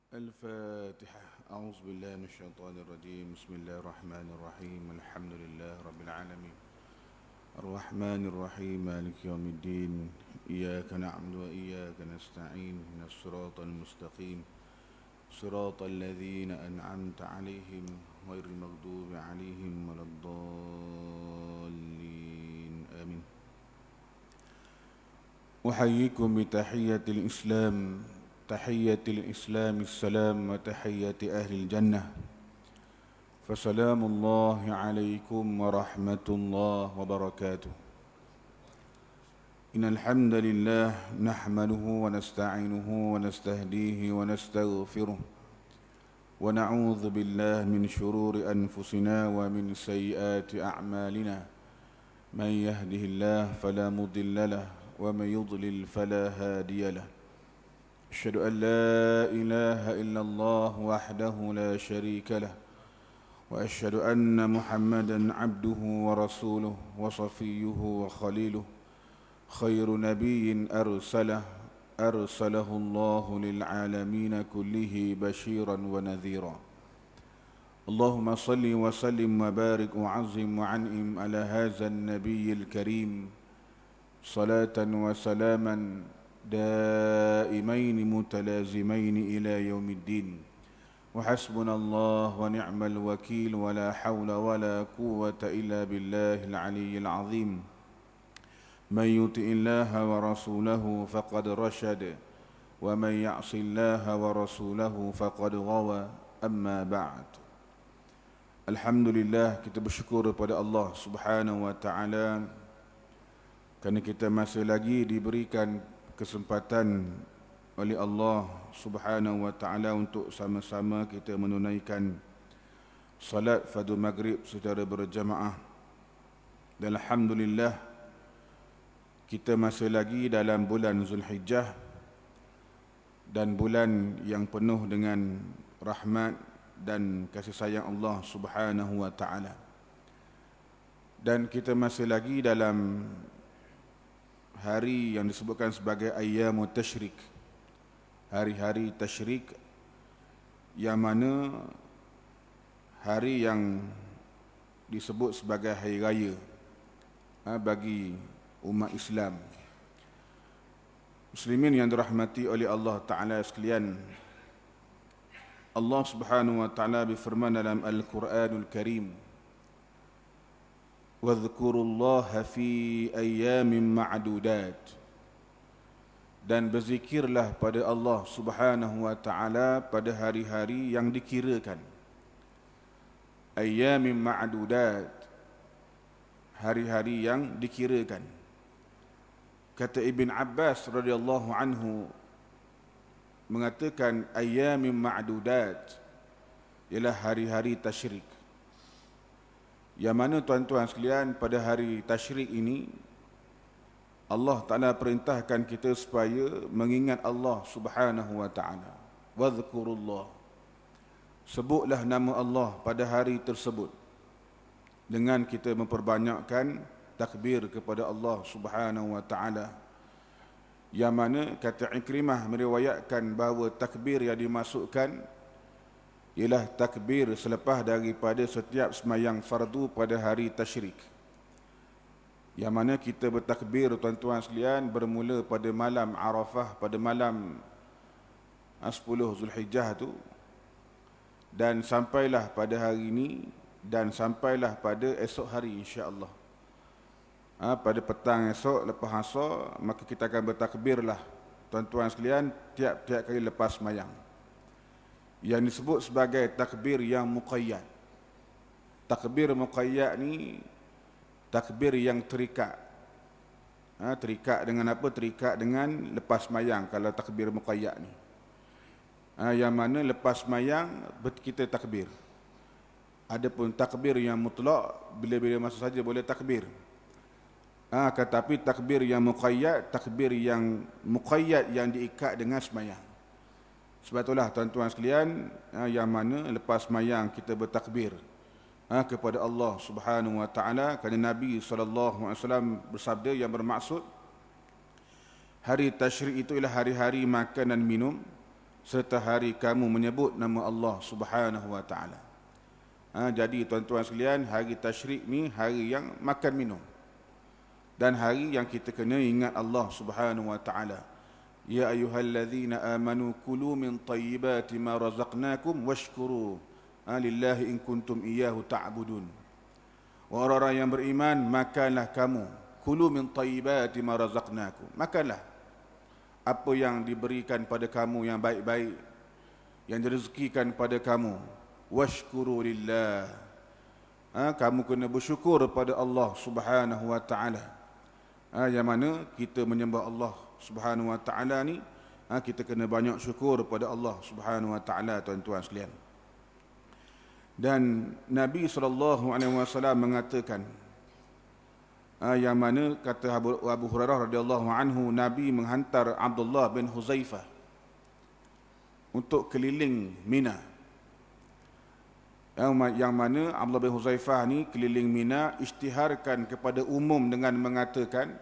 الفاتحة. أعوذ بالله من الشيطان الرجيم. بسم الله الرحمن الرحيم. الحمد لله رب العالمين الرحمن الرحيم مالك يوم الدين. إياك نعبد وإياك نستعين. من الصراط المستقيم صراط الذين أنعمت عليهم غير المغضوب عليهم ولا الضالين آمين. أحييكم بتحية الإسلام، تحية الإسلام السلام، وتحية أهل الجنة، فسلام الله عليكم ورحمة الله وبركاته. إن الحمد لله نحمده ونستعينه ونستهديه ونستغفره، ونعوذ بالله من شرور أنفسنا ومن سيئات أعمالنا. من يهده الله فلا مضل له، ومن يضلل فلا هادي له. أشهد أن لا إله إلا الله وحده لا شريك له، وأشهد أن محمدًا عبده ورسوله وصفيه وخليله، خير نبي أرسله الله للعالمين كله بشيرا ونذيرا. اللهم صل وسلم وبارك وعظم وعنئم على هذا النبي الكريم صلاة وسلاما دائمين متلازمين إلى يوم الدين. وحسبنا الله ونعم الوكيل، ولا حول ولا قوة إلا بالله العلي العظيم. من يطع الله ورسوله فقد رشد، ومن يعص الله ورسوله فقد غوى. أما بعد. Alhamdulillah, kita bersyukur kepada Allah Subhanahu wa taala kerana kita masih lagi diberikan kesempatan oleh Allah Subhanahu wa taala untuk sama-sama kita menunaikan salat fardu maghrib secara berjamaah. Dan alhamdulillah, kita masih lagi dalam bulan Zulhijjah, dan bulan yang penuh dengan rahmat dan kasih sayang Allah Subhanahu wa taala. Dan kita masih lagi dalam hari yang disebutkan sebagai ayyamut tasyrik, hari-hari tasyrik, yang mana hari yang disebut sebagai hari raya bagi umat Islam. Muslimin yang dirahmati oleh Allah Ta'ala sekalian, Allah Subhanahu wa taala berfirman dalam Al-Quranul Karim, "Wadhkurullaha fi ayyamin ma'dudat." Dan berzikirlah pada Allah Subhanahu wa taala pada hari-hari yang dikirakan. Ayyamin ma'dudat, hari-hari yang dikirakan. Kata Ibn Abbas radhiyallahu anhu mengatakan ayyamin ma'dudat ialah hari-hari tasyrik. Yang mana tuan-tuan sekalian, pada hari tasyrik ini Allah Ta'ala perintahkan kita supaya mengingat Allah Subhanahu wa ta'ala. Wadhkurullah, sebutlah nama Allah pada hari tersebut dengan kita memperbanyakkan takbir kepada Allah Subhanahu wa ta'ala. Yang mana kata Ikrimah meriwayatkan bahawa takbir yang dimasukkan ialah takbir selepas daripada setiap semayang fardu pada hari tasyrik. Yang mana kita bertakbir, tuan-tuan sekalian, bermula pada malam Arafah, pada malam 10 Zulhijjah tu, dan sampailah pada hari ini, dan sampailah pada esok hari insya-Allah. Pada petang esok lepas asar, maka kita akan bertakbirlah, tuan-tuan sekalian, tiap-tiap kali lepas semayang, yang disebut sebagai takbir yang muqayyad. Takbir muqayyad ni takbir yang terikat. Terikat dengan apa? Terikat dengan lepas semayang kalau takbir muqayyad ni. Yang mana lepas semayang kita takbir. Adapun takbir yang mutlak, bila-bila masa saja boleh takbir. Tetapi takbir yang muqayyad, takbir yang muqayyad yang diikat dengan semayang. Sebab itulah tuan-tuan sekalian, yang mana lepas semayang kita bertakbir kepada Allah Subhanahu wa taala, kerana Nabi sallallahu alaihi wasallam bersabda yang bermaksud hari tasyrik itu ialah hari-hari makan dan minum serta hari kamu menyebut nama Allah Subhanahu wa taala. Jadi tuan-tuan sekalian, hari tasyrik ni hari yang makan minum dan hari yang kita kena ingat Allah Subhanahu wa taala. Ya ayyuhallazina amanu kulu min thayyibati ma razaqnakum washkuru lillahi in kuntum iyyahu ta'budun. Orang-orang yang beriman, makanlah kamu, kulu min thayyibati ma razaqnakum, makanlah apa yang diberikan pada kamu yang baik-baik, yang direzekikan pada kamu. Washkuru lillah, kamu kena bersyukur pada Allah Subhanahu wa taala. Yang mana kita menyembah Allah Subhanahu wa taala ni, kita kena banyak syukur pada Allah Subhanahu wa taala, tuan-tuan sekalian. Dan Nabi SAW mengatakan, yang mana kata Abu Hurairah radhiyallahu anhu, Nabi menghantar Abdullah bin Huzaifah untuk keliling Mina. Yang mana Abdullah bin Huzaifah ni keliling Mina, isytiharkan kepada umum dengan mengatakan,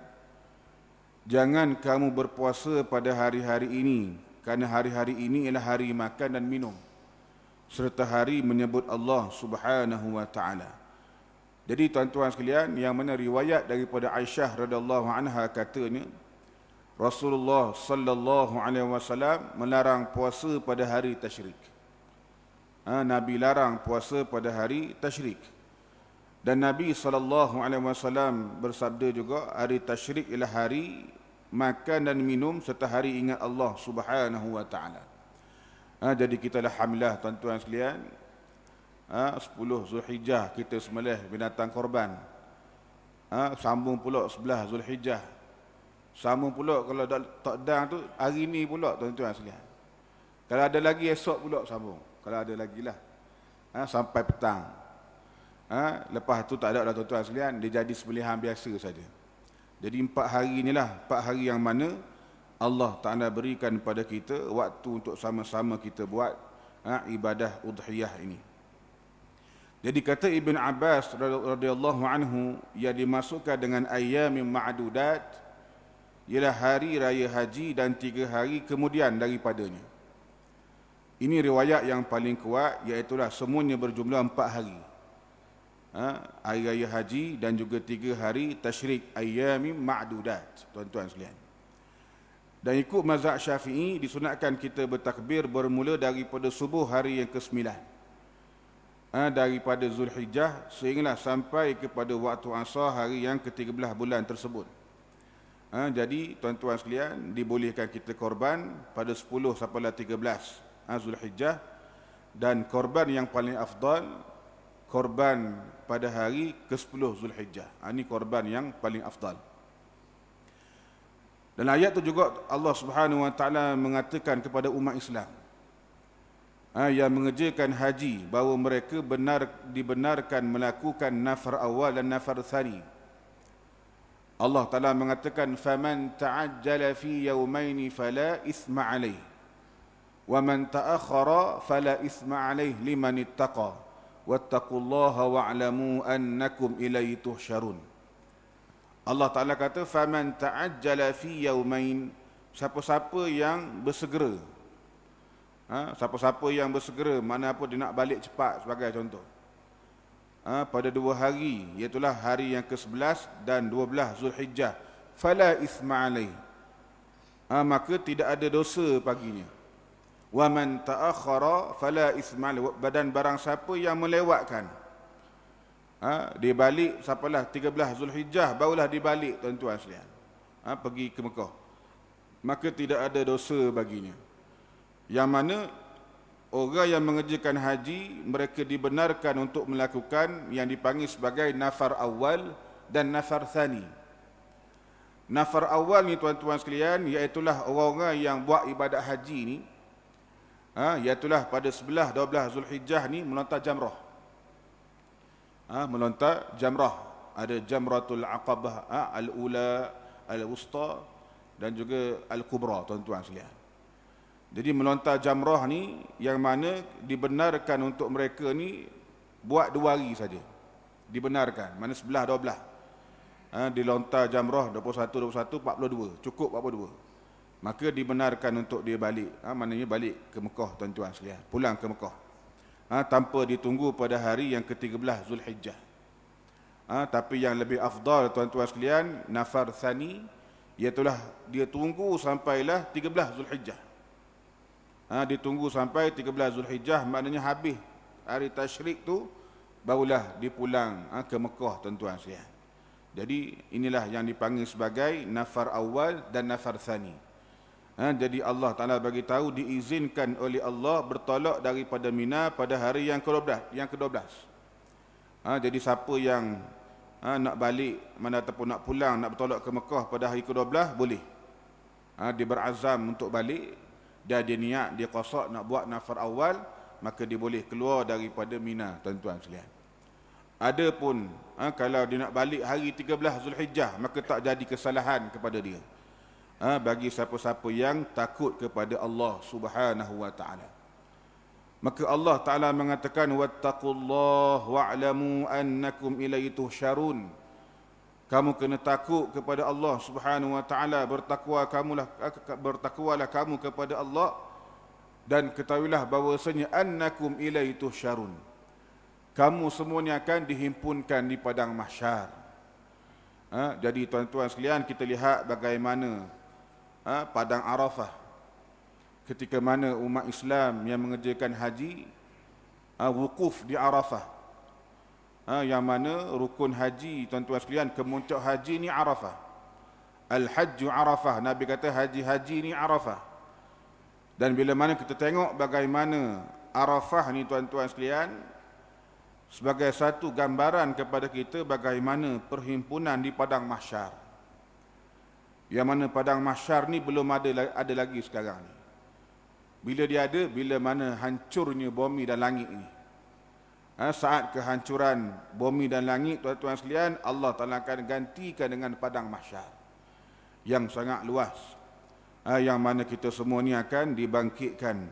jangan kamu berpuasa pada hari-hari ini, kerana hari-hari ini ialah hari makan dan minum, serta hari menyebut Allah Subhanahu wa taala. Jadi tuan-tuan sekalian, yang mana riwayat daripada Aisyah radhiyallahu anha katanya, Rasulullah sallallahu alaihi wasallam melarang puasa pada hari tasyrik. Nabi larang puasa pada hari tasyrik. Dan Nabi sallallahu alaihi wasallam bersabda juga, hari tasyrik ialah hari makan dan minum serta hari ingat Allah Subhanahu wa taala. Jadi kita alhamdulillah tuan-tuan sekalian, 10 Zulhijjah kita sembelih binatang korban. Sambung pula 11 Zulhijjah. Sambung pula kalau tak dang tu hari ni pula tuan-tuan sekalian. Kalau ada lagi esok pula sambung. Kalau ada lagi lah. Sampai petang. Lepas tu tak ada dah tuan-tuan sekalian, dia jadi sembelihan biasa saja. Jadi 4 hari inilah 4 hari yang mana Allah Ta'ala berikan pada kita waktu untuk sama-sama kita buat ibadah udhiyah ini. Jadi kata Ibn Abbas radhiyallahu anhu, yang dimasukkan dengan ayyamin ma'dudat ialah hari raya haji dan 3 hari kemudian daripadanya. Ini riwayat yang paling kuat, iaitulah semuanya berjumlah 4 hari. Hari raya haji dan juga 3 hari tasyrik, ayyamin ma'dudat, tuan-tuan sekalian. Dan ikut mazhab Syafi'i, disunatkan kita bertakbir bermula daripada subuh hari yang ke-9, daripada Zulhijjah sehinggalah sampai kepada waktu asar hari yang ke-13 bulan tersebut. Jadi tuan-tuan sekalian, dibolehkan kita korban pada 10 sampailah 13 Zulhijjah, dan korban yang paling afdal korban pada hari ke-10 Zulhijjah. Ini korban yang paling afdal. Dan ayat itu juga Allah Subhanahu wa taala mengatakan kepada umat Islam yang mengerjakan haji, bahawa mereka dibenarkan melakukan nafar awal dan nafar tsani. Allah Ta'ala mengatakan, faman ta'ajjala fi yawmaini fala ithma alaih wa man ta'akhkhara fala ithma alaih liman ittaqa wattaqullaha wa'lamu annakum ilaihi tuhsyarun. Allah Ta'ala kata, faman ta'ajjala fi yawmain, siapa-siapa yang bersegera. Siapa-siapa yang bersegera, mana apa dia nak balik cepat sebagai contoh. Pada 2 hari, iaitulah hari yang ke-11 dan 12 Zulhijjah, fala ithma alaih, maka tidak ada dosa baginya. Wa man ta'akhkhara fala ithma alaih, dan barang siapa yang melewatkan, dia balik sapalah 13 Zulhijjah barulah dia balik tuan-tuan sekalian, pergi ke Mekah, maka tidak ada dosa baginya. Yang mana orang yang mengerjakan haji, mereka dibenarkan untuk melakukan yang dipanggil sebagai nafar awal dan nafar tsani. Nafar awal ni tuan-tuan sekalian, iaitulah orang-orang yang buat ibadat haji ni, iaitulah pada 11 12 Zulhijjah ni melontar jamrah. Melontar jamrah, ada jamratul aqabah, al-ula, al-wusta dan juga al-kubra, tuan-tuan sekalian. Jadi melontar jamrah ni yang mana dibenarkan untuk mereka ni buat 2 hari saja. Dibenarkan, mana 11 12. Dilontar jamrah 21 42, cukup 42. maka dibenarkan untuk dia balik. Maknanya balik ke Mekah, tuan-tuan sekalian, pulang ke Mekah. Tanpa ditunggu pada hari yang ke-13 Zulhijjah. Tapi yang lebih afdal, tuan-tuan sekalian, nafar thani, iaitulah dia tunggu sampailah 13 Zulhijjah. Ditunggu sampai 13 Zulhijjah, maknanya habis hari tasyrik tu, barulah dipulang ke Mekah, tuan-tuan sekalian. Jadi inilah yang dipanggil sebagai nafar awal dan nafar thani. Jadi Allah Ta'ala bagi tahu diizinkan oleh Allah bertolak daripada Mina pada hari yang ke-12. Jadi siapa yang nak balik mana ataupun nak pulang, nak bertolak ke Mekah pada hari ke-12, boleh. Dia berazam untuk balik, dia niat, dia qasad nak buat nafar awal, maka dia boleh keluar daripada Mina, tuan-tuan sekalian. Adapun kalau dia nak balik hari 13 Zulhijjah, maka tak jadi kesalahan kepada dia. Bagi siapa-siapa yang takut kepada Allah Subhanahu wa taala. Maka Allah Taala mengatakan wattaqullaha wa'lamu annakum ilaihi tuhsyarun. Kamu kena takut kepada Allah Subhanahu wa taala, bertakwalah kamu kepada Allah, dan ketahuilah bahwasanya annakum ilaihi tuhsyarun. Kamu semuanya akan dihimpunkan di padang mahsyar. Jadi tuan-tuan sekalian, kita lihat bagaimana padang Arafah, ketika mana umat Islam yang mengerjakan haji wukuf di Arafah, yang mana rukun haji, tuan-tuan sekalian, kemuncak haji ni Arafah. Al-Hajju Arafah, Nabi kata haji ni Arafah. Dan bila mana kita tengok bagaimana Arafah ni, tuan-tuan sekalian, sebagai satu gambaran kepada kita bagaimana perhimpunan di padang mahsyar. Yang mana padang mahsyar ni belum ada lagi sekarang ni. Bila dia ada, bila mana hancurnya bumi dan langit ni. Saat kehancuran bumi dan langit, tuan-tuan sekalian, Allah Ta'ala akan gantikan dengan padang mahsyar yang sangat luas, yang mana kita semua ni akan dibangkitkan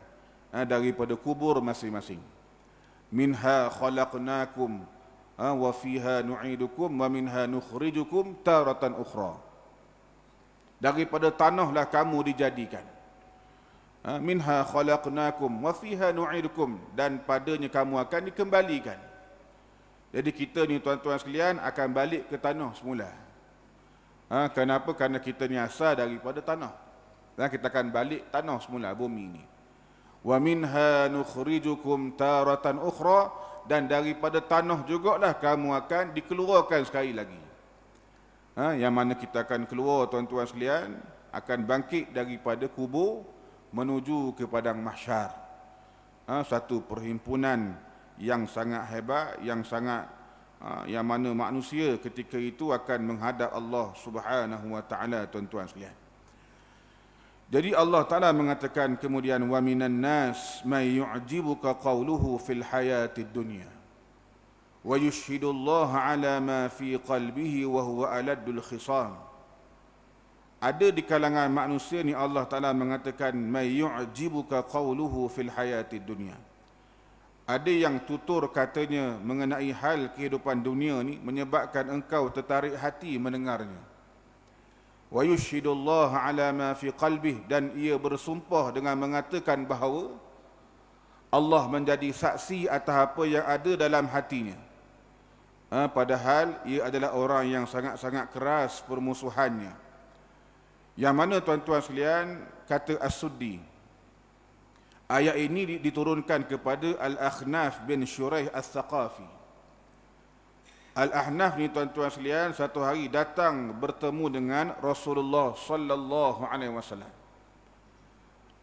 daripada kubur masing-masing. Minha khalaqnakum wa fiha nu'idukum wa minha nukhrijukum taratan ukhra. Daripada tanahlah kamu dijadikan. Minha khalaqnakum wa fiha nu'idukum, dan padanya kamu akan dikembalikan. Jadi kita ni, tuan-tuan sekalian, akan balik ke tanah semula. Kenapa? Kerana kita ni asal daripada tanah, dan kita akan balik tanah semula, bumi ni. Wa minha nukhrijukum taratan ukhra, dan daripada tanah jugalah kamu akan dikeluarkan sekali lagi. Yang mana kita akan keluar, tuan-tuan sekalian, akan bangkit daripada kubur menuju ke padang mahsyar. Satu perhimpunan yang sangat hebat, yang mana manusia ketika itu akan menghadap Allah Subhanahu wa taala, tuan-tuan sekalian. Jadi Allah Ta'ala mengatakan kemudian, wa minan nas may yu'jibuka qawluhu fil hayatid dunya wa yushhidullaha ala ma fi qalbihi wa huwa aladul khisam. Ada di kalangan manusia ni, Allah Ta'ala mengatakan, may yu'jibuka qawluhu fil hayatid dunya. Ada yang tutur katanya mengenai hal kehidupan dunia ni menyebabkan engkau tertarik hati mendengarnya. Wa yushhidullaha ala ma fi qalbih, dan ia bersumpah dengan mengatakan bahawa Allah menjadi saksi atas apa yang ada dalam hatinya. Padahal ia adalah orang yang sangat-sangat keras permusuhannya. Yang mana, tuan-tuan sekalian, kata As-Suddi, ayat ini diturunkan kepada Al-Akhnaf bin Shuraih Al-Thaqafi. Al-Ahnaf ni, tuan-tuan sekalian, satu hari datang bertemu dengan Rasulullah sallallahu alaihi wasallam.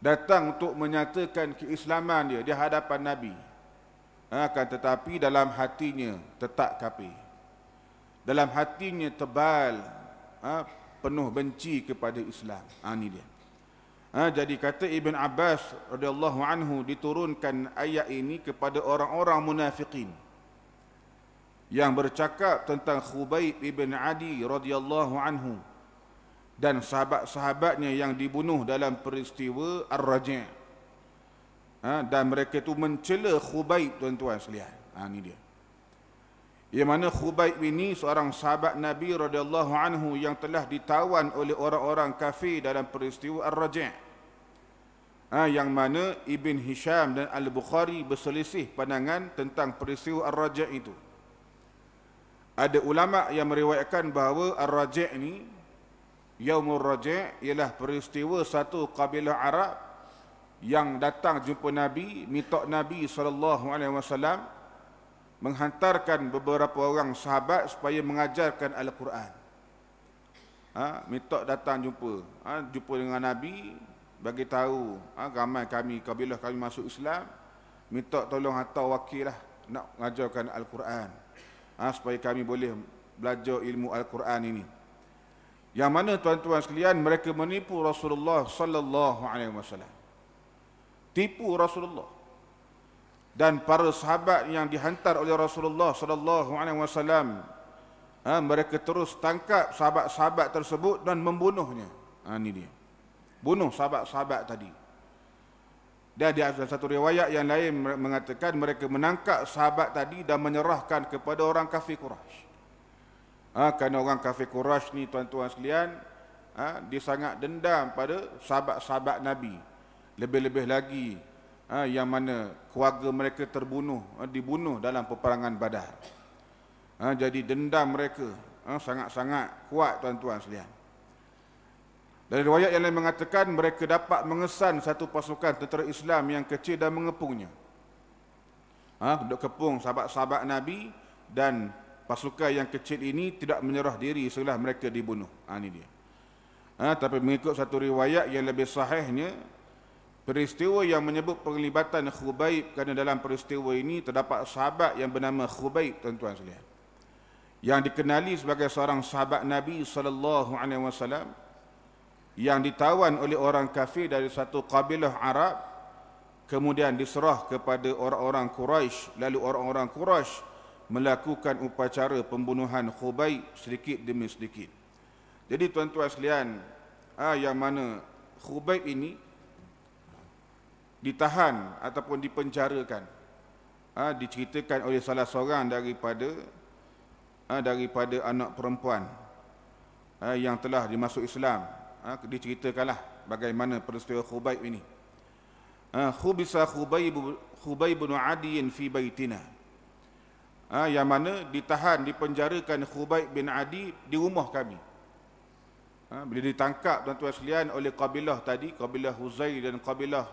Datang untuk menyatakan keislaman dia di hadapan Nabi. Akan tetapi dalam hatinya tetap kafir. Dalam hatinya tebal, penuh benci kepada Islam. Ini dia. Jadi kata Ibn Abbas radhiyallahu anhu, diturunkan ayat ini kepada orang-orang munafikin yang bercakap tentang Khubayb ibn Adi radhiyallahu anhu dan sahabat-sahabatnya yang dibunuh dalam peristiwa Ar-Raji'. Dan mereka itu mencela Khubayb, tuan-tuan sekalian. Ini dia. Yang mana Khubayb ini seorang sahabat Nabi radhiyallahu anhu yang telah ditawan oleh orang-orang kafir dalam peristiwa Ar-Raji'. Yang mana Ibn Hisham dan Al-Bukhari berselisih pandangan tentang peristiwa Ar-Raji' itu. Ada ulama yang meriwayatkan bahawa Ar-Raji' ini, Yaumul Raji' ialah peristiwa satu kabilah Arab yang datang jumpa Nabi, minta Nabi SAW menghantarkan beberapa orang sahabat supaya mengajarkan Al-Quran. Minta datang jumpa, jumpa dengan Nabi, bagi tahu ramai kami, kabilah kami masuk Islam, minta tolong hantar wakil lah nak mengajarkan Al-Quran, supaya kami boleh belajar ilmu Al-Quran ini. Yang mana tuan-tuan sekalian, mereka menipu Rasulullah sallallahu alaihi wasallam. Tipu Rasulullah dan para sahabat yang dihantar oleh Rasulullah sallallahu alaihi wasallam. Mereka terus tangkap sahabat-sahabat tersebut dan membunuhnya. Ini dia. Bunuh sahabat-sahabat tadi. Dan di satu riwayat yang lain mengatakan mereka menangkap sahabat tadi dan menyerahkan kepada orang kafir Quraisy. Kerana orang kafir Quraisy ni tuan-tuan sekalian, dia sangat dendam pada sahabat-sahabat Nabi. Lebih-lebih lagi yang mana keluarga mereka dibunuh dalam peperangan Badar. Jadi dendam mereka sangat-sangat kuat tuan-tuan sekalian. Dari riwayat yang lain mengatakan mereka dapat mengesan satu pasukan tentera Islam yang kecil dan mengepungnya. Duk kepung sahabat-sahabat Nabi, dan pasukan yang kecil ini tidak menyerah diri setelah mereka dibunuh. Ini dia. Tapi mengikut satu riwayat yang lebih sahihnya, peristiwa yang menyebut penglibatan Khubayb, kerana dalam peristiwa ini terdapat sahabat yang bernama Khubayb tuan-tuan sekalian, yang dikenali sebagai seorang sahabat Nabi sallallahu alaihi wasallam yang ditawan oleh orang kafir dari satu kabilah Arab, kemudian diserah kepada orang-orang Quraisy. Lalu orang-orang Quraisy melakukan upacara pembunuhan Khubayb sedikit demi sedikit. Jadi tuan-tuan sekalian, yang mana Khubayb ini ditahan ataupun dipenjarakan, diceritakan oleh salah seorang daripada anak perempuan yang telah dimasuk Islam. Diceritakanlah bagaimana peristiwa Khubayb ini. Khubisa Khubayb bin Adi fi baitina. Yang mana ditahan, dipenjarakan Khubayb bin Adi di rumah kami. Bila ditangkap tuan-tuan sekalian oleh kabilah tadi, kabilah Huzail dan kabilah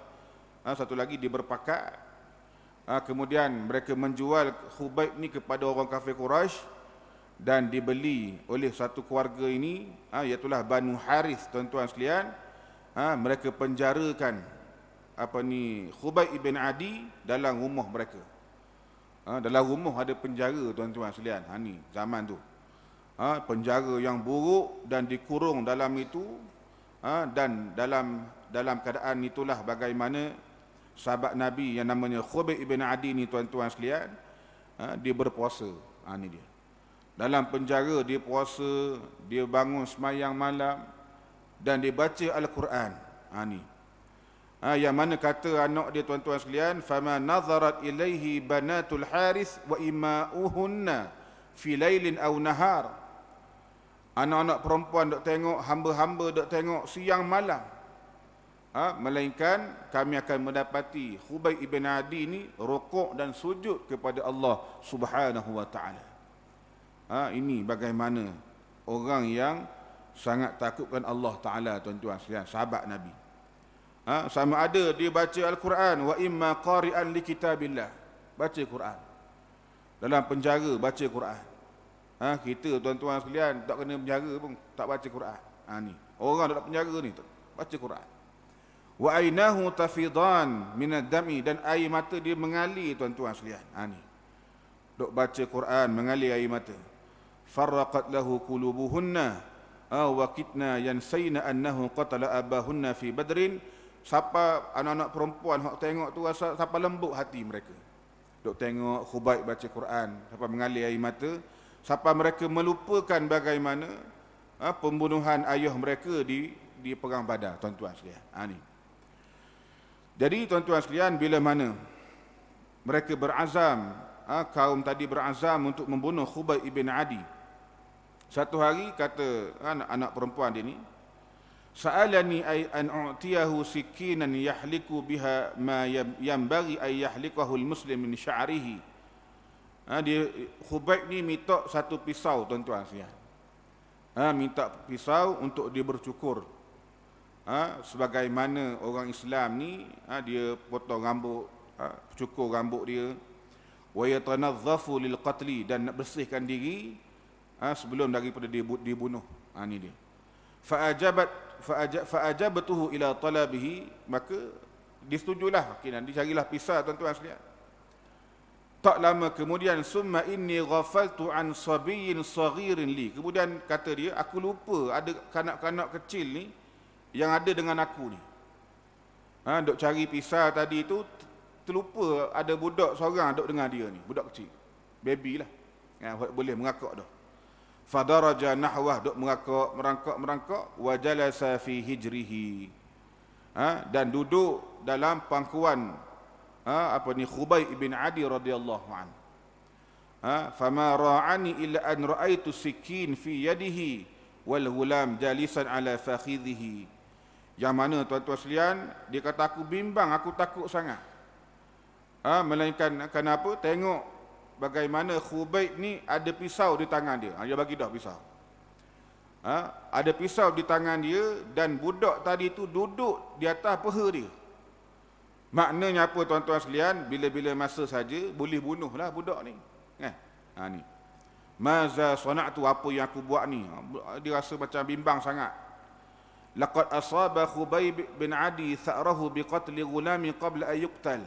satu lagi di berpakat. Kemudian mereka menjual Khubayb ni kepada orang kafir Quraisy dan dibeli oleh satu keluarga ini, iaitulah Banu Harith tuan-tuan sekalian. Mereka penjarakan Khubayb ibn Adi dalam rumah mereka. Dalam rumah ada penjara tuan-tuan sekalian. Ni zaman tu. Penjara yang buruk dan dikurung dalam itu. Dan dalam keadaan itulah bagaimana sahabat Nabi yang namanya Khubayb ibn Adi ni tuan-tuan sekalian, dia berpuasa. Ni dia. Dalam penjara dia puasa, dia bangun semayang malam dan dia baca Al-Quran. Ni. Yang mana kata anak dia tuan-tuan sekalian, fama nazarat ilaihi banatul Harith wa ima'uhunna fi lailin aw nahar. Anak-anak perempuan dok tengok, hamba-hamba dok tengok siang malam. Melainkan kami akan mendapati Khubayb ibn Adi ini rukuk dan sujud kepada Allah Subhanahu wa taala. Ini bagaimana orang yang sangat takutkan Allah Taala tuan-tuan sekalian, sahabat Nabi. Sama ada dia baca Al-Quran, wa imma qari'an li kitabillah, baca Quran. Dalam penjara baca Quran. Kita tuan-tuan sekalian tak kena penjara pun tak baca Quran. Ni orang dalam penjara ni baca Quran. Wa ainahu tafidan minad dami, dan air mata dia mengalir tuan-tuan sekalian. Ni dok baca Quran mengalir air mata. Farraqat lahu qulubuhunna wa kitna yansayna annahu qatala abahunna fi badrin. Siapa anak-anak perempuan hok tengok tu rasa siapa lembut hati mereka. Dok tengok Khubayb baca Quran, siapa mengalir air mata, siapa mereka melupakan bagaimana pembunuhan ayah mereka di perang Badar tuan-tuan sekalian. Ni. Jadi tuan-tuan sekalian, bila mana mereka berazam kaum tadi berazam untuk membunuh Khubayb ibn Adi. Satu hari kata anak perempuan dia ni, sa'alani ay an u'tiyahu sikinan yahliku biha ma yanbaghi ay yahlikahu al-muslim min sya'rihi. Dia Khubayb ni minta satu pisau, tuan-tuan sekalian. Minta pisau untuk dia bercukur. Sebagaimana orang Islam ni dia potong rambut, cukur rambut dia, wa yatanazzafu lil qatli, dan nak bersihkan diri sebelum daripada dibunuh. Ni dia. Fa'ajabtuhu ila talabihi, maka disetujulah, dicarilah pisau, tuan-tuan sekalian. Tak lama kemudian, summa inni ghafaltu an sabiyyin saghirin li, kemudian kata dia, aku lupa ada kanak-kanak kecil ni yang ada dengan aku ni. Duk cari pisau tadi tu, terlupa ada budak seorang duk dengan dia ni, budak kecil, baby lah, boleh mengakak dah. Fadaraja nahwah, duk merangkak, wa jalasa fi hijrihi, dan duduk dalam pangkuan Khubayb ibn Adi radhiyallahu anhu. Fama ra'ani illa an ra'aitu sikin fi yadihi wal ghulam jalisan ala fakhidhihi. Yang mana, tuan-tuan sekalian, dia kata aku bimbang, aku takut sangat. Melainkan kenapa? Tengok bagaimana Khubayb ni ada pisau di tangan dia. Dia bagi dah pisau. Ada pisau di tangan dia, dan budak tadi tu duduk di atas peha dia. Maknanya apa, tuan-tuan sekalian? Bila-bila masa saja boleh bunuhlah budak ni. Ni. Maza sana'tu, apa yang aku buat ni? Dia rasa macam bimbang sangat. Laqad asaba Khubayb bin Adi tha'rahu biqatli ghulami qabla an yuqtal.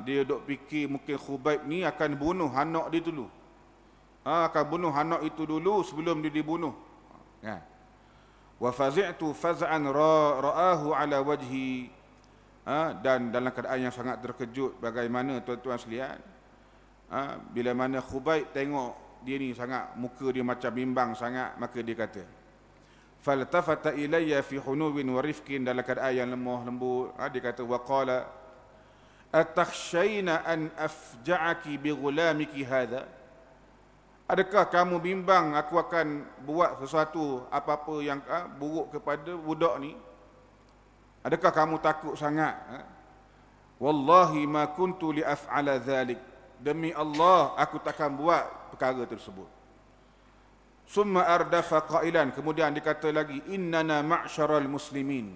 Dia duk fikir mungkin Khubayb ni akan bunuh anak dia dulu. Akan bunuh anak itu dulu sebelum dia dibunuh. Wa fazi'tu faz'an ra'ahu ala wajhi. Dan dalam keadaan yang sangat terkejut, bagaimana, tuan-tuan sekalian, bila mana Khubayb tengok dia ni sangat, muka dia macam bimbang sangat, maka dia kata, faltafata ilayya fi hunuwin wa rifqin, dalam keadaan yang lemah lembut, dia kata, wa qala atakhshayna an afja'aki bi ghulamiki hadha, adakah kamu bimbang aku akan buat sesuatu apa-apa yang buruk kepada budak ni? Adakah kamu takut sangat? Wallahi ma kuntu li af'ala dhalik, demi Allah aku takkan buat perkara tersebut. Summa ardafa qailan, kemudian dikata lagi, innana ma'syaral muslimin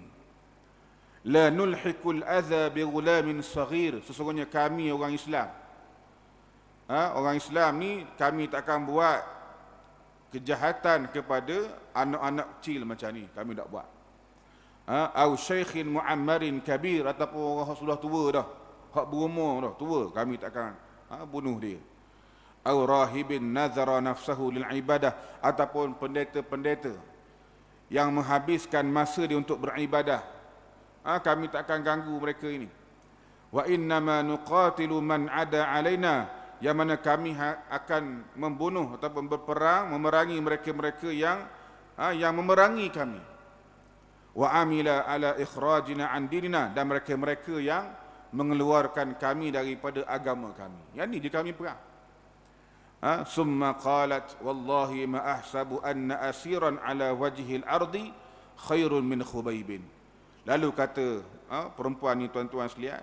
la nulhiqul adha bi ghulamin saghir, sesungguhnya kami orang Islam, orang Islam ni kami takkan buat kejahatan kepada anak-anak kecil macam ni, kami tak buat. Au syaikhin mu'ammarin kabir, ataupun orang sudah tua dah, hak berumur dah, tua, kami takkan bunuh dia. Au rahibin nazara nafsahu lil ibadah, ataupun pendeta-pendeta yang menghabiskan masa dia untuk beribadah, kami takkan ganggu mereka ini. Wa innama nuqatilu man ada alaina, yang mana kami akan membunuh ataupun berperang, memerangi mereka-mereka yang memerangi kami. Wa amila ala ikhrajina an dinina, dan mereka-mereka yang mengeluarkan kami daripada agama kami. Yang ni dia kami perang. Summa qalat wallahi ma ahsabu anna asiran ala wajhil ardi khairun min Khubaybin. Lalu kata perempuan ni, tuan-tuan sekalian,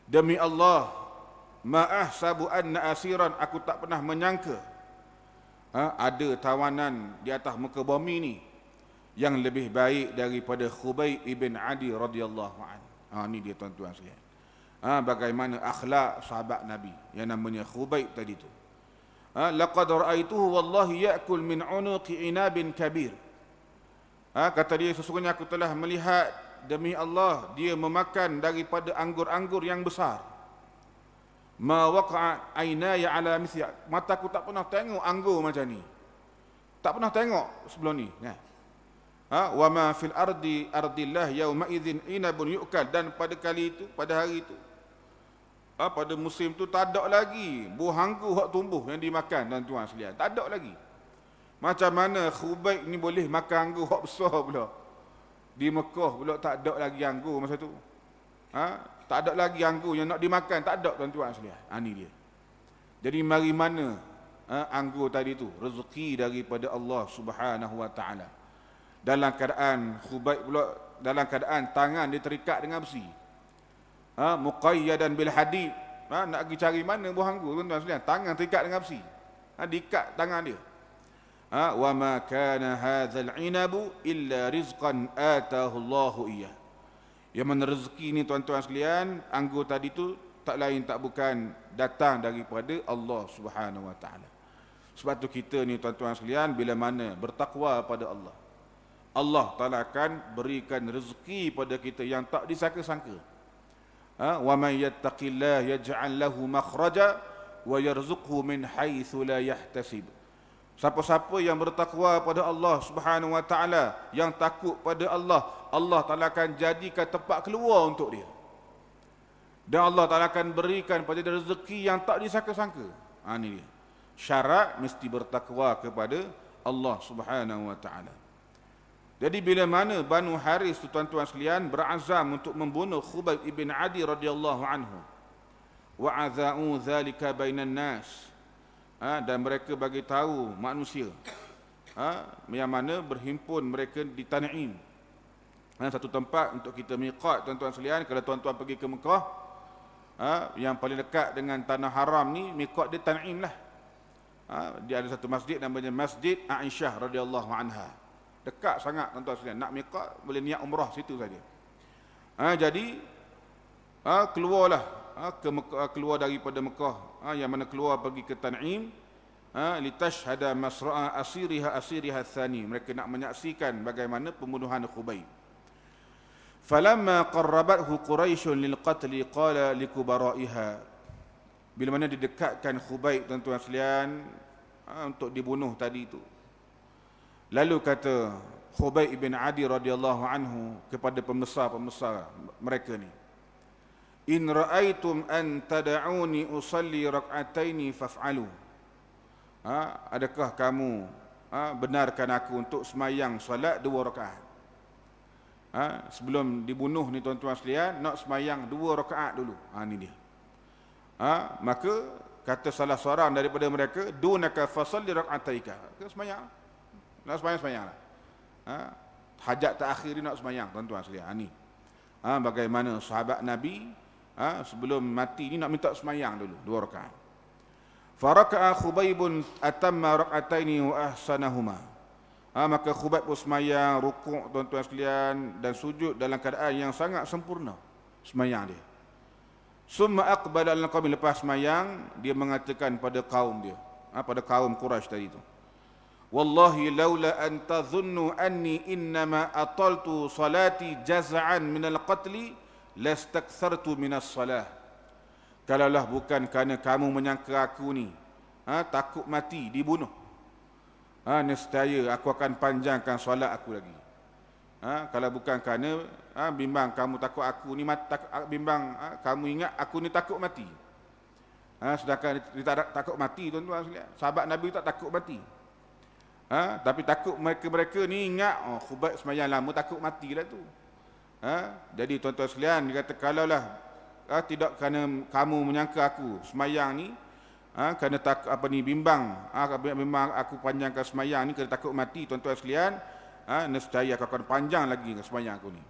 demi Allah, ma ahsabu anna asiran, aku tak pernah menyangka ada tawanan di atas muka bumi ni yang lebih baik daripada Khubayb ibn Adi radhiyallahu anhu. Ni dia, tuan-tuan sekalian. Bagaimana akhlak sahabat Nabi yang namanya Khubayb tadi tu. Laqad ra'aituhu wallahi ya'kul min 'unuqi inabin kabir. Kata dia, sesungguhnya aku telah melihat, demi Allah, dia memakan daripada anggur-anggur yang besar. Ma waqa'a aynaya ala mithli, mataku tak pernah tengok anggur macam ni. Tak pernah tengok sebelum ni. Wa ma fil ardi ardillah yauma idzin inabun yu'kal, dan pada kali itu, pada hari itu, pada musim tu tak ada lagi buah anggur hak tumbuh yang dimakan, tuan-tuan sekalian. Tak ada lagi. Macam mana Khubayb ni boleh makan anggur hak besar pula? Di Mekah pula tak ada lagi anggur masa tu. Tak ada lagi anggur yang nak dimakan, tak ada tuan-tuan sekalian. Ni dia. Jadi mari mana anggur tadi tu? Rezeki daripada Allah Subhanahu wa taala. Dalam keadaan Khubayb pula, dalam keadaan tangan dia terikat dengan besi. Muqayyadan bil hadid. Nak pergi cari mana buah anggur tuan-tuan sekalian? Tangan terikat dengan besi. Diikat tangan dia. Wa ma kana hadzal inabu illa rizqan atahu Allahu iyyah. Yang mana rezeki ni tuan-tuan sekalian, anggur tadi tu tak lain tak bukan datang daripada Allah Subhanahu wa taala. Sebab tu kita ni tuan-tuan sekalian, bila mana bertakwa pada Allah, Allah Taala akan berikan rezeki pada kita yang tak disangka-sangka. Wa may yattaqillah yaj'al lahu makhraja wa yarzuqhu min haitsu la yahtasib. Siapa-siapa yang bertakwa pada Allah Subhanahu wa taala, yang takut pada Allah, Allah Taala akan jadikan tempat keluar untuk dia. Dan Allah Taala akan berikan pada dia rezeki yang tak disangka-sangka. Ini dia. Syarat mesti bertakwa kepada Allah Subhanahu wa taala. Jadi bila mana Banu Haris tu tuan-tuan sekalian berazam untuk membunuh Khubayb ibn Adi radhiyallahu anhu, wa azau zalika bainan nas, dan mereka bagi tahu manusia yang mana berhimpun mereka di Tan'im, satu tempat untuk kita miqat tuan-tuan sekalian. Kalau tuan-tuan pergi ke Mekah, yang paling dekat dengan tanah haram ni miqat dia Tan'im lah. Dia ada satu masjid namanya Masjid Aisyah radhiyallahu anha. Dekat sangat tuan-tuan sekalian. Nak miqat boleh niat umrah situ saja. Jadi keluarlah keluar daripada Mekah, yang mana keluar pergi ke Tan'im, litashhada masra'a asiriha tsani. Mereka nak menyaksikan bagaimana pembunuhan Khubayb. Falamma qarrabathu Quraisyun lil qatli qala likubara'iha. Bila mana didekatkan Khubayb tuan-tuan sekalian untuk dibunuh tadi itu, lalu kata Khubayb ibn Adi radhiyallahu anhu kepada pembesar-pembesar mereka ni, in ra'aitum an tad'uni usalli rak'ataini faf'alu. Adakah kamu benarkan aku untuk semayang solat 2 rakaat? Sebelum dibunuh ni tuan-tuan sekalian, nak semayang 2 rakaat dulu. Ni dia. Maka kata salah seorang daripada mereka, dunaka fasalli rak'ataika. Semayang. Nak semayang-semayanglah. Hajat terakhir ni nak semayang tuan-tuan sekalian. Ni. Bagaimana sahabat Nabi sebelum mati ni nak minta semayang dulu 2 rakaat. Faraka'a Khubaybun atamma rak'ataini wa ahsanahuma. Maka Khubayb pun semayang, rukuk tuan-tuan sekalian, dan sujud dalam keadaan yang sangat sempurna semayang dia. Summa aqbala al-qaum, lepas semayang dia mengatakan pada kaum dia, pada kaum Quraisy tadi itu, wallahi laula an tadhunnu anni innama ataltu salati jaz'an min al-qatli lastakthartu minas salah. Kalaulah bukan kerana kamu menyangka aku ni takut mati, dibunuh, nescaya aku akan panjangkan solat aku lagi. Kalau bukan kerana bimbang kamu takut aku ni bimbang kamu ingat aku ni takut mati. Sedangkan dia tak takut mati tuan-tuan sekalian. Sahabat Nabi tak takut mati. Tapi takut mereka ni ingat Khubayb semayang lama takut matilah tu. Jadi tuan-tuan sekalian, dia kata kalaulah tidak kerana kamu menyangka aku semayang ni kerana bimbang aku panjangkan semayang ni kerana takut mati, tuan-tuan sekalian, nescaya aku akan panjang lagi semayang aku ni.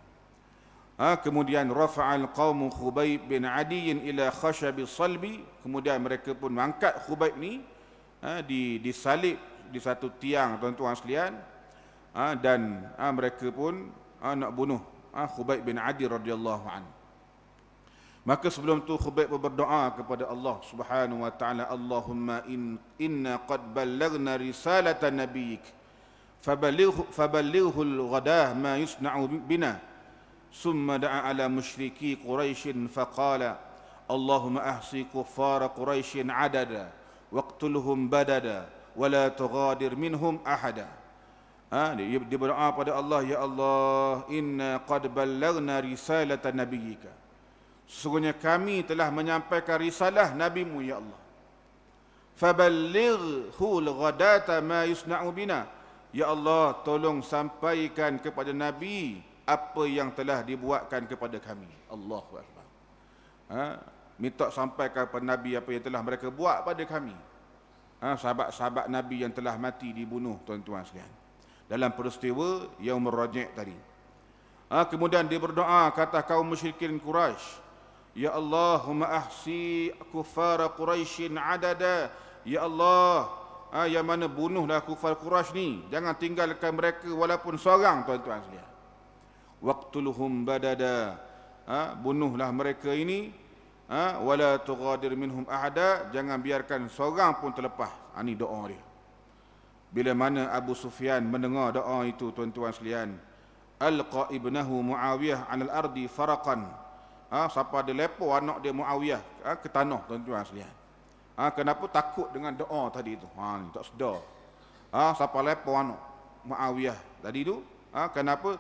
Kemudian rafa'al qaumu Khubayb bin Adiyin ila khashabi salbi. Kemudian mereka pun mengangkat Khubayb ni disalib di satu tiang tuan-tuan sekalian, dan mereka pun nak bunuh Khubayb bin Adi radhiyallahu anhu. Maka sebelum tu Khubayb berdoa kepada Allah Subhanahu wa taala, Allahumma inna qad ballaghna risalata nabiyyik faballighhu al-ghadah ma yusna'u bina. Summa da'a ala musyriki Quraisyin faqala Allahumma ahsi kuffara Quraisyin adada waqtulhum badada wala tughadir minhum ahada. Dia berdoa pada Allah, ya Allah, inna qad ballaghna risalata nabiyyika, sesungguhnya kami telah menyampaikan risalah nabimu, ya Allah. Faballighhu al-ghadata ma yusna'u bina, ya Allah, tolong sampaikan kepada nabi apa yang telah dibuatkan kepada kami. Allahu Akbar. Minta sampaikan kepada Nabi apa yang telah mereka buat pada kami. Sahabat-sahabat Nabi yang telah mati dibunuh, tuan-tuan sekalian, dalam peristiwa Yaumur Raji' tadi. Kemudian dia berdoa, kata kaum musyrikin Quraisy, ya Allahumma ahsi kuffar Quraisyin adada. Ya Allah, yang mana bunuhlah kufar Quraisy ni, jangan tinggalkan mereka walaupun seorang, tuan-tuan sekalian. Waqtuluhum badada, bunuhlah mereka ini, wala tughadir minhum ahada, jangan biarkan seorang pun terlepas. Ini doa dia. Bila mana Abu Sufyan mendengar doa itu, tuan-tuan sekalian, alqa ibnahu Muawiyah 'alal ardi faraqan. Siapa dia lepo anak dia Muawiyah ke tanah, tuan-tuan sekalian. Kenapa? Takut dengan doa tadi itu. Ni tak sedar. Siapa lepo anak Muawiyah tadi itu? Kenapa?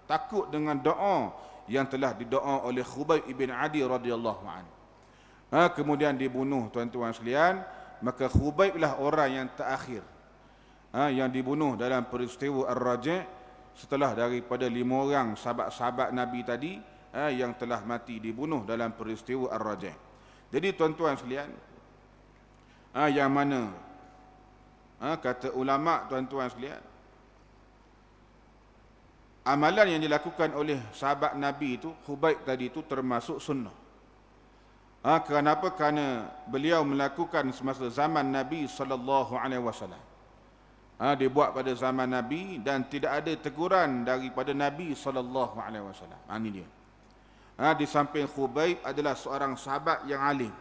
Takut dengan doa yang telah didoa oleh Khubayb ibn Adi radhiyallahu anhu. Kemudian dibunuh, tuan-tuan sekalian. Maka Khubayb lah orang yang terakhir yang dibunuh dalam peristiwa Ar-Raji', setelah daripada 5 orang sahabat-sahabat Nabi tadi yang telah mati dibunuh dalam peristiwa Ar-Raji'. Jadi tuan-tuan sekalian, yang mana kata ulama, tuan-tuan sekalian, amalan yang dilakukan oleh sahabat Nabi itu, Khubayb tadi itu, termasuk sunnah. Kenapa? Kerana beliau melakukan semasa zaman Nabi SAW. Dia buat pada zaman Nabi dan tidak ada teguran daripada Nabi SAW. Ini dia. Di samping Khubayb adalah seorang sahabat yang alim.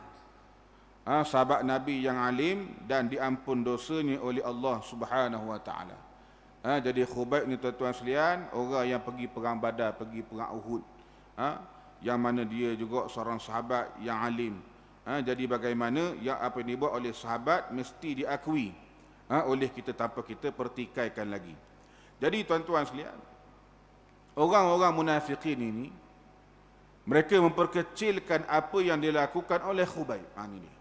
Sahabat Nabi yang alim dan diampun dosanya oleh Allah Subhanahu Wa Taala. Jadi Khubayb ni, tuan-tuan sekalian, orang yang pergi perang Badar, pergi perang Uhud, yang mana dia juga seorang sahabat yang alim. Jadi bagaimana yang apa yang dibuat oleh sahabat mesti diakui oleh kita tanpa kita pertikaikan lagi. Jadi tuan-tuan sekalian, orang-orang munafikin ini, mereka memperkecilkan apa yang dilakukan oleh Khubayb. Ini dia.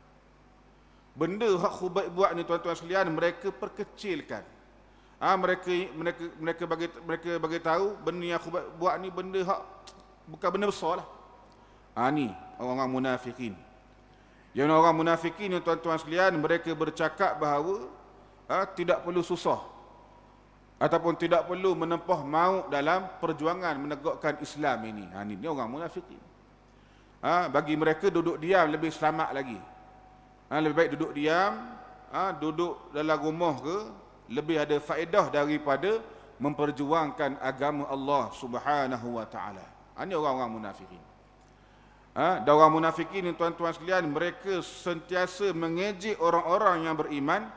Benda hak Khubayb buat ni, tuan-tuan sekalian, mereka perkecilkan. Mereka bagi tahu benda yang Khubayb buat ni benda hak bukan benda besar lah. Ni orang-orang munafikin. Yang orang munafikin ni, tuan-tuan sekalian, mereka bercakap bahawa tidak perlu susah ataupun tidak perlu menempah maut dalam perjuangan menegakkan Islam ini. Ini orang munafikin. Bagi mereka duduk diam lebih selamat lagi. Lebih baik duduk diam, duduk dalam rumah ke, lebih ada faedah daripada memperjuangkan agama Allah Subhanahu Wa Taala. Ini orang-orang munafikin. Dan orang munafikin ni, tuan-tuan sekalian, mereka sentiasa mengejek orang-orang yang beriman,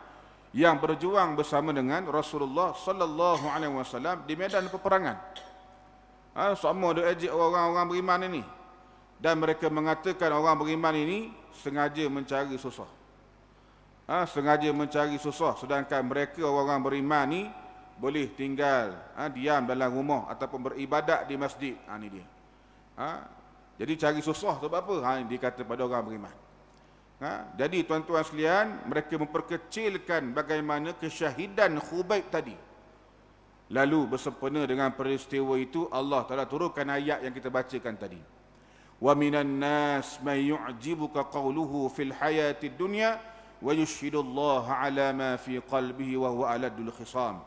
yang berjuang bersama dengan Rasulullah sallallahu alaihi wasallam di medan peperangan. Sama ada ejek orang-orang beriman ini, dan mereka mengatakan orang beriman ini sengaja mencari susah. Sengaja mencari susah, sedangkan mereka orang-orang beriman ni boleh tinggal diam dalam rumah ataupun beribadat di masjid. Ini dia. Jadi cari susah sebab apa? Dia kata pada orang beriman. Jadi tuan-tuan sekalian, mereka memperkecilkan bagaimana kesyahidan Khubayb tadi. Lalu bersempena dengan peristiwa itu, Allah Ta'ala turunkan ayat yang kita bacakan tadi. Wa minan nas may yu'jibuka qawluhu fil hayatid dunya wa yushhidullaha ala ma fi qalbihi wa huwa aladul khisam.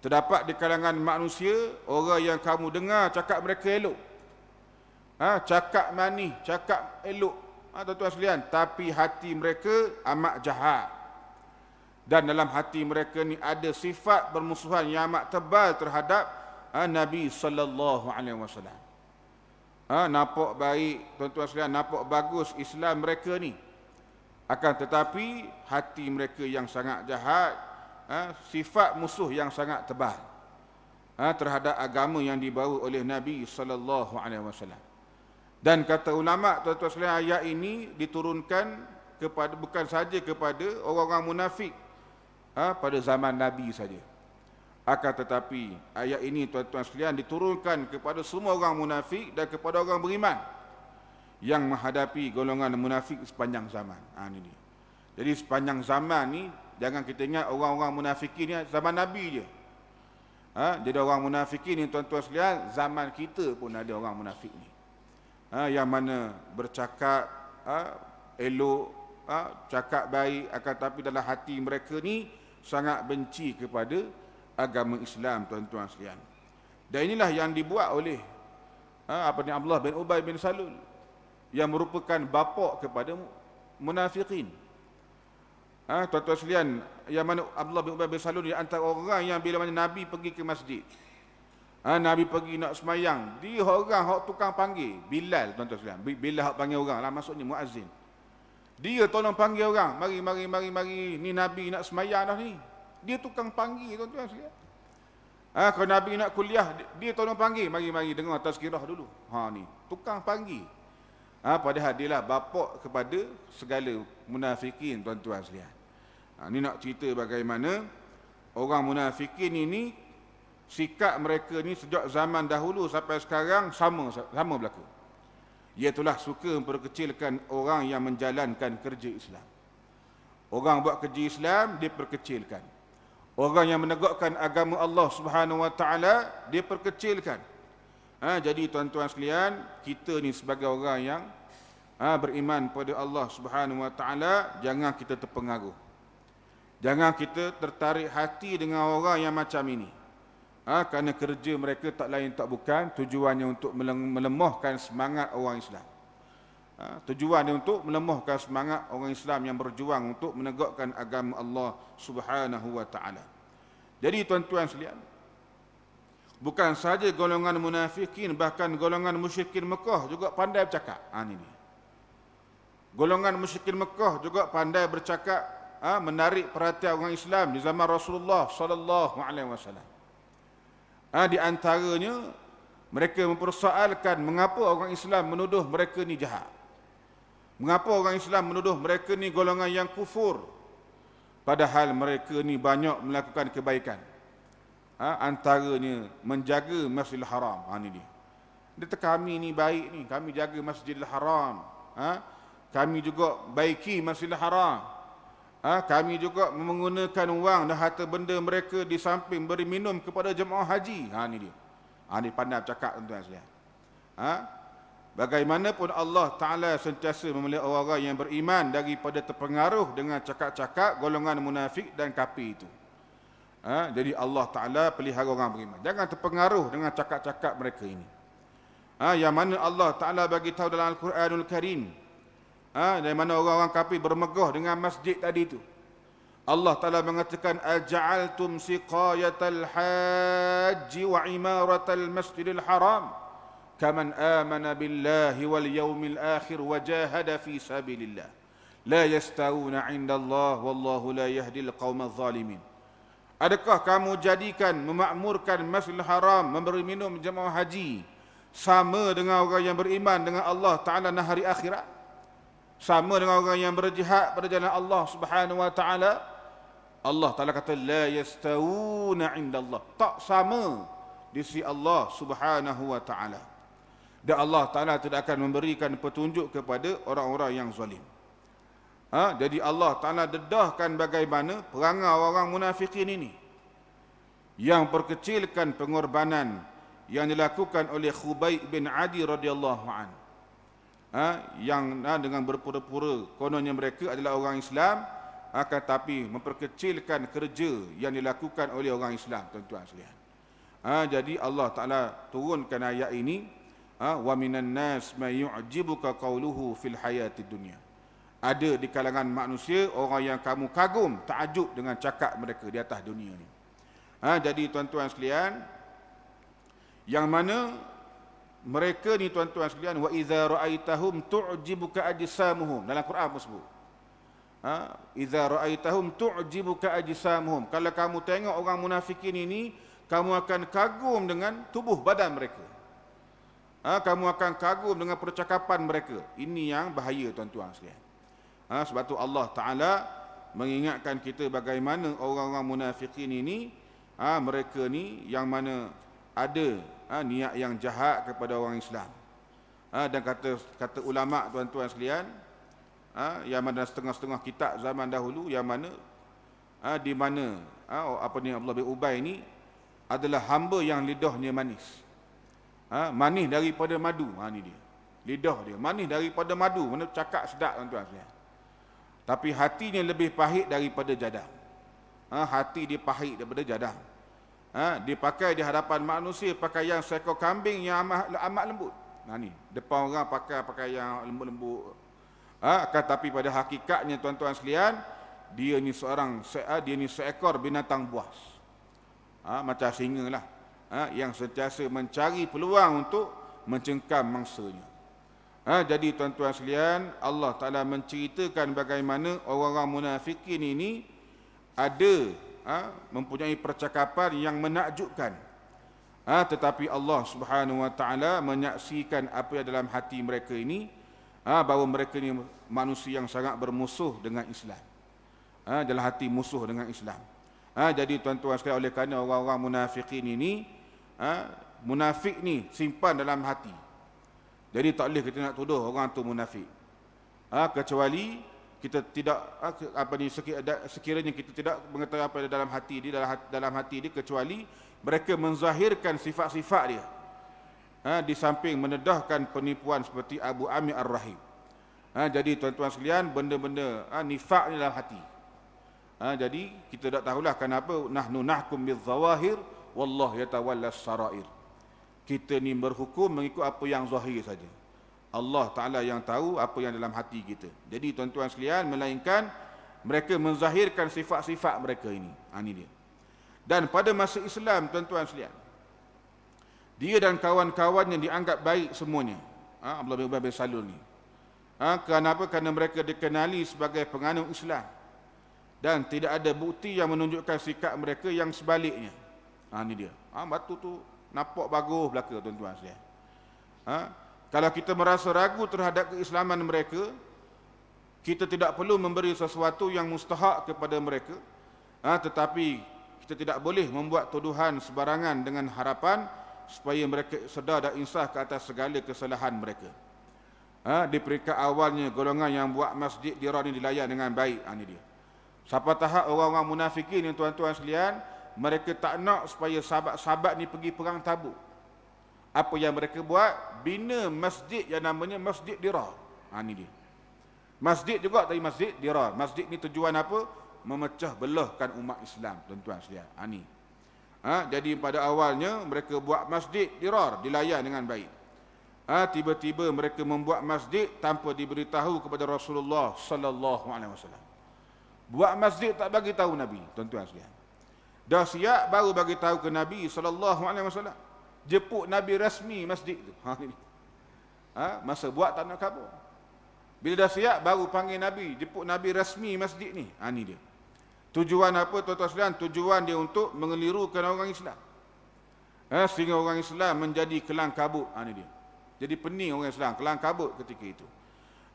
Terdapat di kalangan manusia orang yang kamu dengar cakap mereka elok. Cakap manis, cakap elok. Tuan-tuan sekalian, tapi hati mereka amat jahat. Dan dalam hati mereka ni ada sifat bermusuhan yang amat tebal terhadap Nabi sallallahu alaihi wasallam. Nampak baik, tuan-tuan sekalian, nampak bagus Islam mereka ni. Akan tetapi hati mereka yang sangat jahat, sifat musuh yang sangat tebal terhadap agama yang dibawa oleh Nabi sallallahu alaihi wasallam. Dan kata ulama, tuan-tuan sekalian, ayat ini diturunkan kepada bukan saja kepada orang-orang munafik pada zaman Nabi saja. Akan tetapi ayat ini, tuan-tuan sekalian, diturunkan kepada semua orang munafik dan kepada orang beriman yang menghadapi golongan munafik sepanjang zaman. Ini dia. Jadi sepanjang zaman ni, jangan kita ingat orang-orang munafik ni zaman Nabi je. Jadi orang munafikin ni tuan-tuan sekalian, zaman kita pun ada orang munafik ni. Yang mana bercakap elok, cakap baik, akan tapi dalam hati mereka ni sangat benci kepada agama Islam, tuan-tuan sekalian. Dan inilah yang dibuat oleh Abdullah bin Ubay bin Salul, yang merupakan bapa kepada munafikin. Tuan-tuan sekalian, yang mana Abdullah bin Ubay bin Salul di antara orang yang bila mana Nabi pergi ke masjid, Nabi pergi nak semayang, dia orang hak tukang panggil Bilal, tuan-tuan sekalian. Bilal hak panggil orang lah, maksudnya muazzin. Dia tolong panggil orang, mari, ni Nabi nak semayang dah ni. Dia tukang panggil, tuan-tuan sekalian. Kalau Nabi nak kuliah, dia tolong panggil, mari dengar tazkirah dulu. Ni tukang panggil. Padahal dia lah bapa kepada segala munafikin, tuan-tuan sekalian. Ni nak cerita bagaimana orang munafikin ini, sikap mereka ni sejak zaman dahulu sampai sekarang sama berlaku. Iaitulah suka memperkecilkan orang yang menjalankan kerja Islam. Orang buat kerja Islam, dia perkecilkan. Orang yang menegakkan agama Allah Subhanahu Wa Taala, dia perkecilkan. Jadi tuan-tuan sekalian, kita ni sebagai orang yang beriman pada Allah Subhanahu Wa Taala, jangan kita terpengaruh. Jangan kita tertarik hati dengan orang yang macam ini. Kerana kerja mereka tak lain tak bukan tujuannya untuk melemahkan semangat orang Islam. Tujuannya untuk melemahkan semangat orang Islam yang berjuang untuk menegakkan agama Allah Subhanahu Wa Taala. Jadi tuan-tuan sekalian, bukan saja golongan munafikin, bahkan golongan musyrikin Mekah juga pandai bercakap. Ini dia. Golongan musyrikin Mekah juga pandai bercakap, menarik perhatian orang Islam di zaman Rasulullah sallallahu alaihi wasallam. Di antaranya mereka mempersoalkan mengapa orang Islam menuduh mereka ni jahat. Mengapa orang Islam menuduh mereka ni golongan yang kufur, padahal mereka ni banyak melakukan kebaikan. Antaranya menjaga Masjidil Haram. Ini dia. Dia kami ni baik ni, kami jaga Masjidil Haram. Kami juga baiki Masjidil Haram. Kami juga menggunakan wang dan harta benda mereka di samping beri minum kepada jemaah haji. Ini dia. Ini pandai bercakap, tuan-tuan sekalian. Bagaimanapun Allah Ta'ala sentiasa memelihara orang-orang yang beriman daripada terpengaruh dengan cakap-cakap golongan munafik dan kafir itu. Jadi Allah Ta'ala pelihara orang beriman. Jangan terpengaruh dengan cakap-cakap mereka ini. Yang mana Allah Ta'ala bagi tahu dalam Al-Quranul Karim, dari mana orang-orang kafir bermegah dengan masjid tadi itu. Allah Ta'ala mengatakan, aja'altum siqayatal haji wa imaratal masjidil haram kaman amana billahi wal yawmil akhir wa jahada fi sabilillah la yastawuna 'inda Allah wallahu la yahdil qaumadh zalimin. Adakah kamu jadikan memakmurkan Masjidil Haram, memberi minum jemaah haji sama dengan orang yang beriman dengan Allah Ta'ala dan hari akhirat? Sama dengan orang yang berjihad pada jalan Allah Subhanahu Wa Ta'ala? Allah Ta'ala kata la yastawuna 'inda Allah, tak sama di sisi Allah Subhanahu Wa Ta'ala. Dan Allah Ta'ala tidak akan memberikan petunjuk kepada orang-orang yang zalim. Jadi Allah Ta'ala dedahkan bagaimana perangai orang munafikin ini, yang perkecilkan pengorbanan yang dilakukan oleh Khubayb bin Adi radhiyallahu an. Yang dengan berpura-pura kononnya mereka adalah orang Islam, akan tapi memperkecilkan kerja yang dilakukan oleh orang Islam, tuan-tuan sekalian. Jadi Allah Ta'ala turunkan ayat ini, wa minan nas may yu'jibuka qawluhu fil hayatid dunya. Ada di kalangan manusia orang yang kamu kagum, takjub dengan cakap mereka di atas dunia ni. Jadi tuan-tuan sekalian, yang mana mereka ni tuan-tuan sekalian, wa idza ra'aitahum tu'jibuka ajsamuhum, dalam Quran pun sebut. Idza ra'aitahum tu'jibuka ajsamuhum, kalau kamu tengok orang munafikin ini, kamu akan kagum dengan tubuh badan mereka. Kamu akan kagum dengan percakapan mereka. Ini yang bahaya, tuan-tuan sekalian. Sebab tu Allah Ta'ala mengingatkan kita bagaimana orang-orang munafikin ini, mereka ni yang mana ada niat yang jahat kepada orang Islam. Dan kata ulama, tuan-tuan sekalian, yang mana setengah-setengah kitab zaman dahulu, yang mana di mana Abdullah bin Ubay ni adalah hamba yang lidahnya manis. Manis daripada madu. Ni dia. Lidah dia manis daripada madu. Mana cakap sedap tuan-tuan sekalian. Tapi hatinya lebih pahit daripada jadam. Hati dia pahit daripada jadam. Dia pakai di hadapan manusia pakaian seekor kambing yang amat lembut. Ni depan orang pakai pakaian lembut-lembut. Tapi pada hakikatnya tuan-tuan sekalian, dia ni seekor binatang buas. Macam singa lah. Yang sentiasa mencari peluang untuk mencengkam mangsanya. Jadi tuan-tuan sekalian, Allah Ta'ala menceritakan bagaimana orang-orang munafikin ini ada mempunyai percakapan yang menakjubkan. Tetapi Allah Subhanahu Wa Ta'ala menyaksikan apa yang dalam hati mereka ini, bahawa mereka ini manusia yang sangat bermusuh dengan Islam. Dalam hati musuh dengan Islam. Jadi tuan-tuan sekalian, oleh kerana orang-orang munafikin ini, munafik ni simpan dalam hati. Jadi tak boleh kita nak tuduh orang tu munafik. Kecuali kita tidak sekiranya kita tidak mengetahui apa yang dalam hati dia, dalam hati dia, kecuali mereka menzahirkan sifat-sifat dia. Di samping menedahkan penipuan seperti Abu Amir Ar-Rahim. Jadi tuan-tuan sekalian, benda-benda nifak ni dalam hati. Jadi kita tak tahulah kenapa nahnu nahkum bil-zawahir wallahu yatawalla as-sarair. Kita ni berhukum mengikut apa yang zahir saja. Allah Ta'ala yang tahu apa yang dalam hati kita. Jadi tuan-tuan sekalian, melainkan mereka menzahirkan sifat-sifat mereka ini. Ini dia. Dan pada masa Islam, tuan-tuan sekalian, dia dan kawan-kawannya dianggap baik semuanya. Abdullah bin Ubay bin Salul ni. Kenapa? Kerana mereka dikenali sebagai penganut Islam. Dan tidak ada bukti yang menunjukkan sikap mereka yang sebaliknya. Ini dia. Batu tu nampak bagus belaka, tuan-tuan sekalian. Kalau kita merasa ragu terhadap keislaman mereka, kita tidak perlu memberi sesuatu yang mustahak kepada mereka, tetapi kita tidak boleh membuat tuduhan sebarangan dengan harapan supaya mereka sedar dan insaf ke atas segala kesalahan mereka. Di peringkat awalnya, golongan yang buat masjid Dirar ini dilayan dengan baik. Ini dia. Sampai tahap orang-orang munafikin yang tuan-tuan sekalian, mereka tak nak supaya sahabat-sahabat ni pergi perang Tabuk. Apa yang mereka buat? Bina masjid yang namanya Masjid Dirar. Ini dia. Masjid juga dari Masjid Dirar. Masjid ni tujuan apa? Memecah belahkan umat Islam, tuan-tuan sekalian. Ini. Jadi pada awalnya mereka buat Masjid Dirar, dilayan dengan baik. Tiba-tiba mereka membuat masjid tanpa diberitahu kepada Rasulullah sallallahu alaihi wasallam. Buat masjid tak bagi tahu Nabi, tuan-tuan sekalian. Dah siap baru bagi tahu ke Nabi sallallahu alaihi wasallam. Jemput Nabi rasmi masjid tu. Masa buat tak nak kabur. Bila dah siap baru panggil Nabi, jemput Nabi rasmi masjid ni. Ni dia. Tujuan apa, tuan-tuan sekalian? Tujuan dia untuk mengelirukan orang Islam. Sehingga orang Islam menjadi kelang kabut. Ni dia. Jadi pening orang Islam, kelang kabut ketika itu.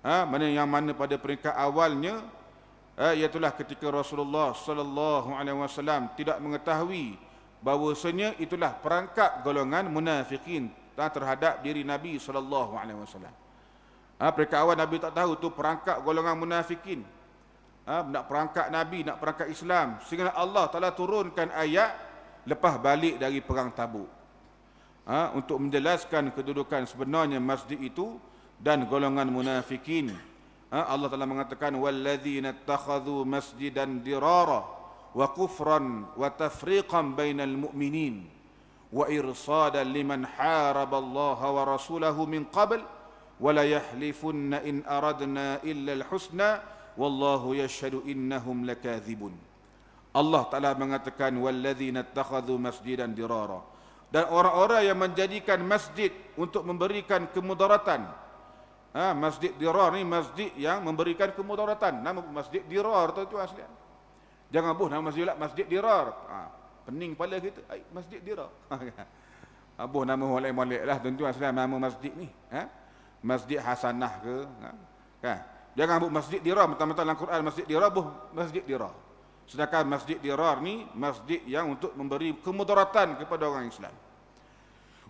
Mana pada peringkat awalnya, iaitulah ketika Rasulullah sallallahu alaihi wasallam tidak mengetahui bahawasanya itulah perangkap golongan munafikin terhadap diri Nabi sallallahu alaihi wasallam. Peringkat awal Nabi tak tahu tu perangkap golongan munafikin. Nak perangkap Nabi, nak perangkap Islam, sehingga Allah Taala turunkan ayat lepas balik dari perang Tabuk. Untuk menjelaskan kedudukan sebenarnya masjid itu dan golongan munafikin. Allah Taala mengatakan walladzina ittakhadhu masjidan dirara wa kufran wa tafriqan bainal mu'minin wa irsadan liman haraba Allah wa rasulahu min qabl wa la yahlifunna in aradna illa al-husna wallahu yashhadu innahum lakadzibun. Allah Taala mengatakan walladzina ittakhadhu masjidan dirara, dan orang-orang yang menjadikan masjid untuk memberikan kemudaratan. Masjid Dirar ni masjid yang memberikan kemudaratan. Nama Masjid Dirar, tuan-tuan sekalian. Jangan nama Masjid Dirar. Pening kepala kita. Masjid Dirar. Nama molek-molek lah, tuan-tuan sekalian, nama masjid ni. Masjid Hasanah ke. Kan? Jangan buat Masjid Dirar. Mentang-mentang dalam Quran Masjid Dirar, Masjid Dirar. Sedangkan Masjid Dirar ni masjid yang untuk memberi kemudaratan kepada orang Islam.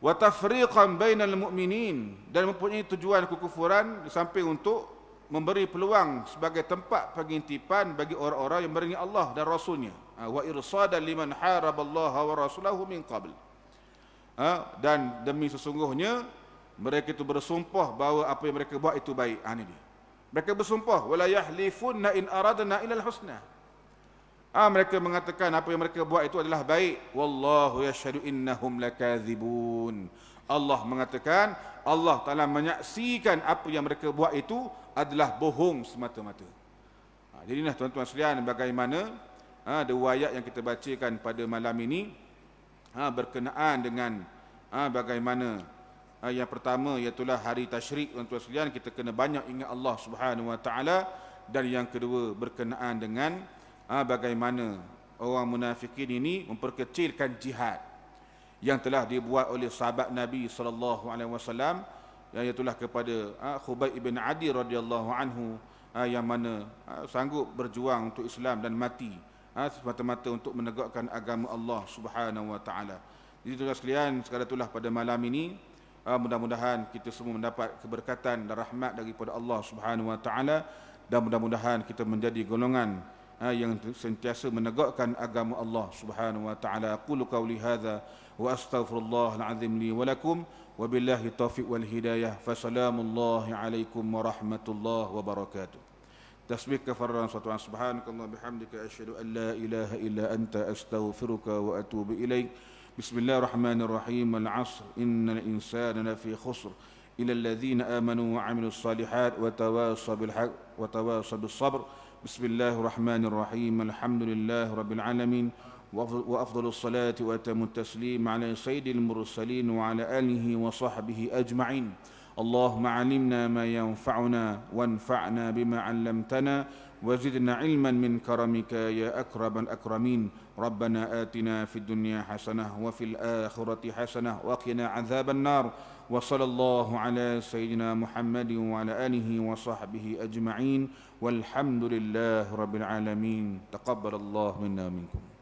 Wa tafriqan bainal mu'minin, dan mempunyai tujuan kekufuran di samping untuk memberi peluang sebagai tempat pengintipan bagi orang-orang yang beringat Allah dan Rasulnya. wa irsadan liman haraballaha wa rasulahu min qabl. Dan demi sesungguhnya mereka itu bersumpah bahawa apa yang mereka buat itu baik. Ini dia. Mereka bersumpah wala yahlifunna in aradna ila al-husna. Mereka mengatakan apa yang mereka buat itu adalah baik. Wallahu yashhadu innahum lakadzibun. Allah mengatakan, Allah Taala menyaksikan apa yang mereka buat itu adalah bohong semata-mata. Jadi tuan-tuan sekalian, bagaimana dua ayat yang kita bacakan pada malam ini berkenaan dengan bagaimana yang pertama iaitulah hari tasyrik. Tuan-tuan sekalian, kita kena banyak ingat Allah Subhanahu Wa Taala. Dan yang kedua berkenaan dengan bagaimana orang munafikin ini memperkecilkan jihad yang telah dibuat oleh sahabat Nabi sallallahu alaihi wasallam, iaitulah kepada Khubayb bin Adi radhiyallahu anhu, yang mana sanggup berjuang untuk Islam dan mati semata-mata untuk menegakkan agama Allah Subhanahu Wa Taala. Jadi tuan-tuan sekalian, sekadar itulah pada malam ini mudah-mudahan kita semua mendapat keberkatan dan rahmat daripada Allah Subhanahu Wa Taala, dan mudah-mudahan kita menjadi golongan yang sentiasa menegakkan agama Allah Subhanahu Wa Taala. Aqulu qawli hadza wa astaghfirullahal azim li wa lakum wa billahi taufiq wal hidayah. Fassalamullahi alaikum warahmatullahi wabarakatuh. Tasbih kafaran salawat subhanakallah bihamdika asyhadu an la ilaha illa anta astaghfiruka wa atubu ilaik. Bismillahirrahmanirrahim. Al-'asr innal insana lafi khusr illa alladhina amanu wa 'amilus salihat wa tawassaw bil haqq wa tawassaw bis sabr. Bismillahirrahmanirrahim. Alhamdulillahi rabbil alamin wa afdhalus salati wa atamut taslim ala sayyidil mursalin wa ala alihi wa sahbihi ajma'in. اللهم علمنا ما ينفعنا وانفعنا بما علمتنا وزدنا علما من كرمك يا أكرم الأكرمين. ربنا آتنا في الدنيا حسنة وفي الآخرة حسنة وقنا عذاب النار. وصلى الله على سيدنا محمد وعلى آله وصحبه أجمعين والحمد لله رب العالمين. تقبل الله منا ومنكم.